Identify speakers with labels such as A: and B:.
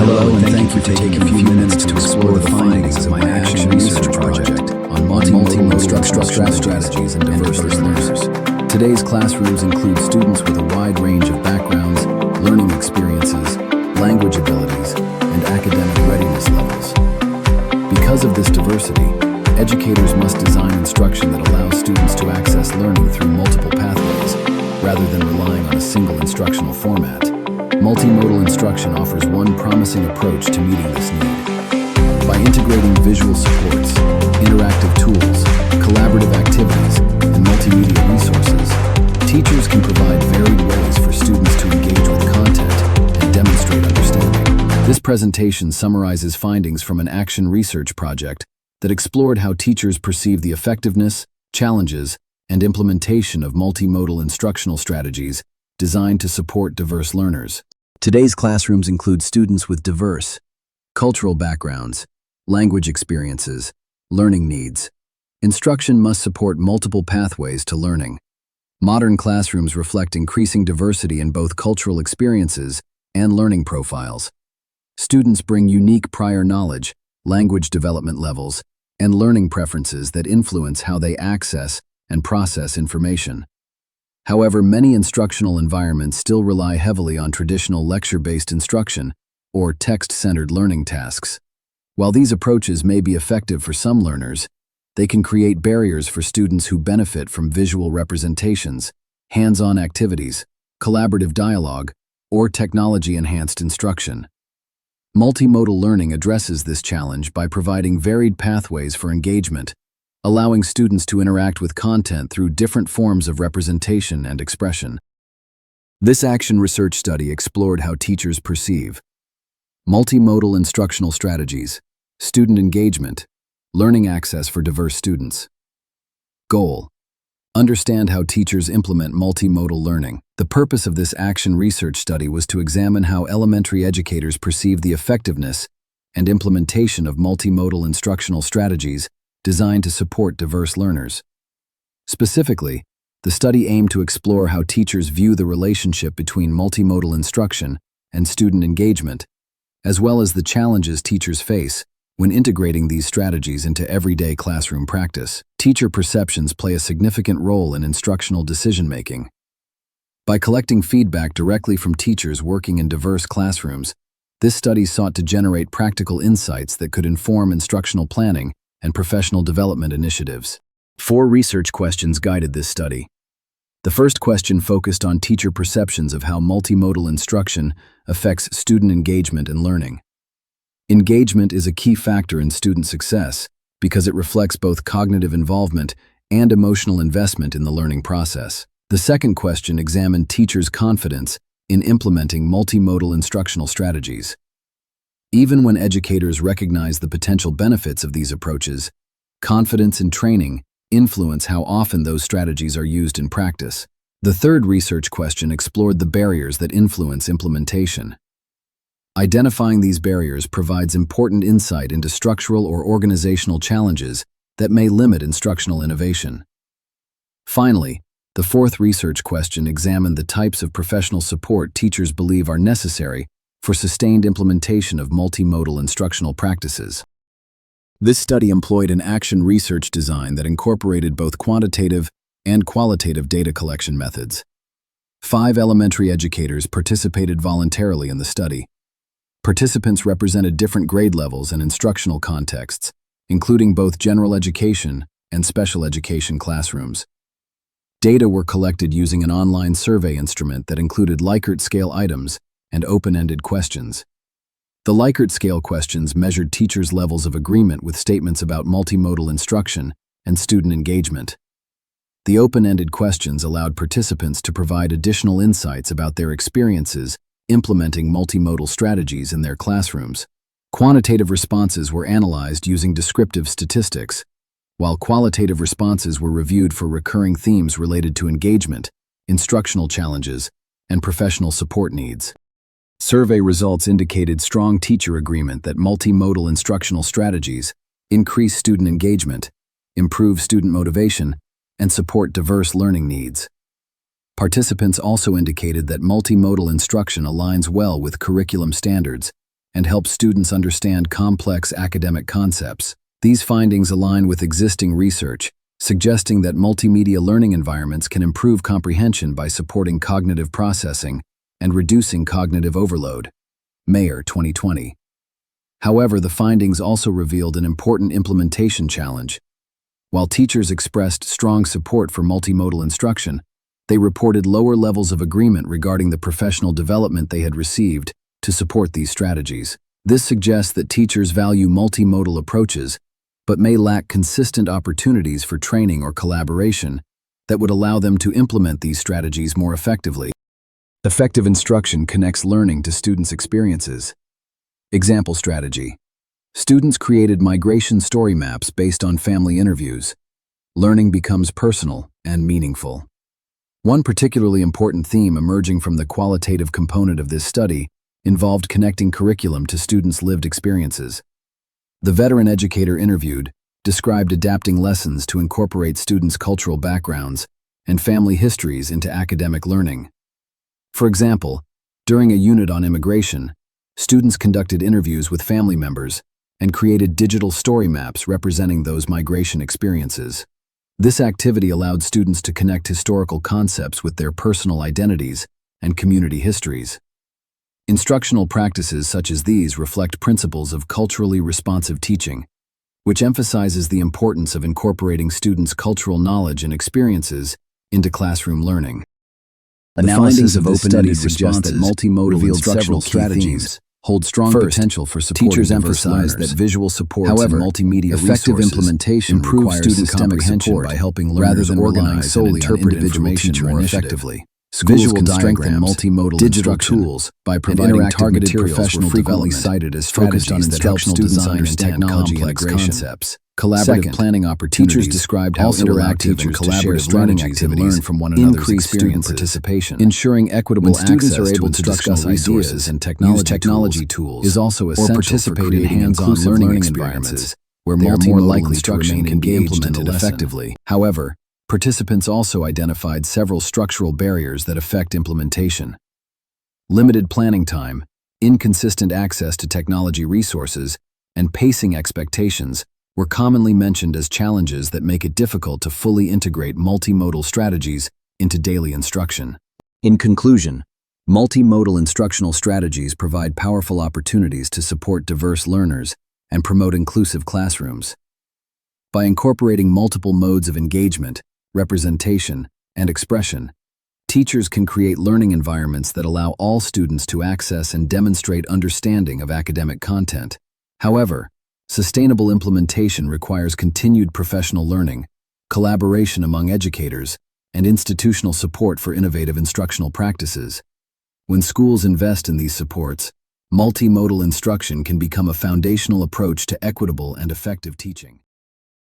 A: Hello, and thank you for taking a few minutes to explore the findings of my action research project on multimodal instructional strategies and diverse learners. Today's classrooms include students with a wide range of backgrounds, learning experiences, language abilities, and academic readiness levels. Because of this diversity, educators must design instruction that allows students to access learning through multiple pathways, rather than relying on a single instructional format. Multimodal instruction offers one promising approach to meeting this need. By integrating visual supports, interactive tools, collaborative activities, and multimedia resources, teachers can provide varied ways for students to engage with content and demonstrate understanding. This presentation summarizes findings from an action research project that explored how teachers perceive the effectiveness, challenges, and implementation of multimodal instructional strategies designed to support diverse learners. Today's classrooms include students with diverse cultural backgrounds, language experiences, learning needs. Instruction must support multiple pathways to learning. Modern classrooms reflect increasing diversity in both cultural experiences and learning profiles. Students bring unique prior knowledge, language development levels, and learning preferences that influence how they access and process information. However, many instructional environments still rely heavily on traditional lecture-based instruction or text-centered learning tasks. While these approaches may be effective for some learners, they can create barriers for students who benefit from visual representations, hands-on activities, collaborative dialogue, or technology-enhanced instruction. Multimodal learning addresses this challenge by providing varied pathways for engagement, allowing students to interact with content through different forms of representation and expression. This action research study explored how teachers perceive multimodal instructional strategies, student engagement, learning access for diverse students. Goal: understand how teachers implement multimodal learning. The purpose of this action research study was to examine how elementary educators perceive the effectiveness and implementation of multimodal instructional strategies designed to support diverse learners. Specifically, the study aimed to explore how teachers view the relationship between multimodal instruction and student engagement, as well as the challenges teachers face when integrating these strategies into everyday classroom practice. Teacher perceptions play a significant role in instructional decision-making. By collecting feedback directly from teachers working in diverse classrooms, this study sought to generate practical insights that could inform instructional planning and professional development initiatives. 4 research questions guided this study. The first question focused on teacher perceptions of how multimodal instruction affects student engagement and learning. Engagement is a key factor in student success because it reflects both cognitive involvement and emotional investment in the learning process. The second question examined teachers' confidence in implementing multimodal instructional strategies. Even when educators recognize the potential benefits of these approaches, confidence in training influence how often those strategies are used in practice. The third research question explored the barriers that influence implementation. Identifying these barriers provides important insight into structural or organizational challenges that may limit instructional innovation. Finally, the fourth research question examined the types of professional support teachers believe are necessary for sustained implementation of multimodal instructional practices. This study employed an action research design that incorporated both quantitative and qualitative data collection methods. 5 elementary educators participated voluntarily in the study. Participants represented different grade levels and instructional contexts, including both general education and special education classrooms. Data were collected using an online survey instrument that included Likert scale items and open-ended questions. The Likert scale questions measured teachers' levels of agreement with statements about multimodal instruction and student engagement. The open-ended questions allowed participants to provide additional insights about their experiences implementing multimodal strategies in their classrooms. Quantitative responses were analyzed using descriptive statistics, while qualitative responses were reviewed for recurring themes related to engagement, instructional challenges, and professional support needs. Survey results indicated strong teacher agreement that multimodal instructional strategies increase student engagement, improve student motivation, and support diverse learning needs. Participants also indicated that multimodal instruction aligns well with curriculum standards and help students understand complex academic concepts. These findings align with existing research, suggesting that multimedia learning environments can improve comprehension by supporting cognitive processing and reducing cognitive overload. Mayer, 2020. However, the findings also revealed an important implementation challenge. While teachers expressed strong support for multimodal instruction, they reported lower levels of agreement regarding the professional development they had received to support these strategies. This suggests that teachers value multimodal approaches, but may lack consistent opportunities for training or collaboration that would allow them to implement these strategies more effectively. Effective instruction connects learning to students' experiences. Example strategy. Students created migration story maps based on family interviews. Learning becomes personal and meaningful. One particularly important theme emerging from the qualitative component of this study involved connecting curriculum to students' lived experiences. The veteran educator interviewed described adapting lessons to incorporate students' cultural backgrounds and family histories into academic learning. For example, during a unit on immigration, students conducted interviews with family members and created digital story maps representing those migration experiences. This activity allowed students to connect historical concepts with their personal identities and community histories. Instructional practices such as these reflect principles of culturally responsive teaching, which emphasizes the importance of incorporating students' cultural knowledge and experiences into classroom learning. Analysis of open-ended responses that multimodal instructional strategies hold strong potential for supporting teachers emphasize that visual support and multimedia effective implementation improve student comprehension by helping learners organize solely on individual teacher more effectively. Schools can strengthen multimodal digital tools by providing targeted professional development cited as strategies that help students understand complex concepts. Collaborative planning opportunities. Teachers described how interactive and collaborative learning activities learn from one another's experiences, participation, ensuring equitable access are able to discuss ideas and technology tools is also essential for creating hands-on learning environments where multimodal instruction can be implemented effectively. However, participants also identified several structural barriers that affect implementation. Limited planning time, inconsistent access to technology resources, and pacing expectations were commonly mentioned as challenges that make it difficult to fully integrate multimodal strategies into daily instruction. In conclusion, multimodal instructional strategies provide powerful opportunities to support diverse learners and promote inclusive classrooms. By incorporating multiple modes of engagement, representation, and expression, teachers can create learning environments that allow all students to access and demonstrate understanding of academic content. However, sustainable implementation requires continued professional learning, collaboration among educators, and institutional support for innovative instructional practices. When schools invest in these supports, multimodal instruction can become a foundational approach to equitable and effective teaching.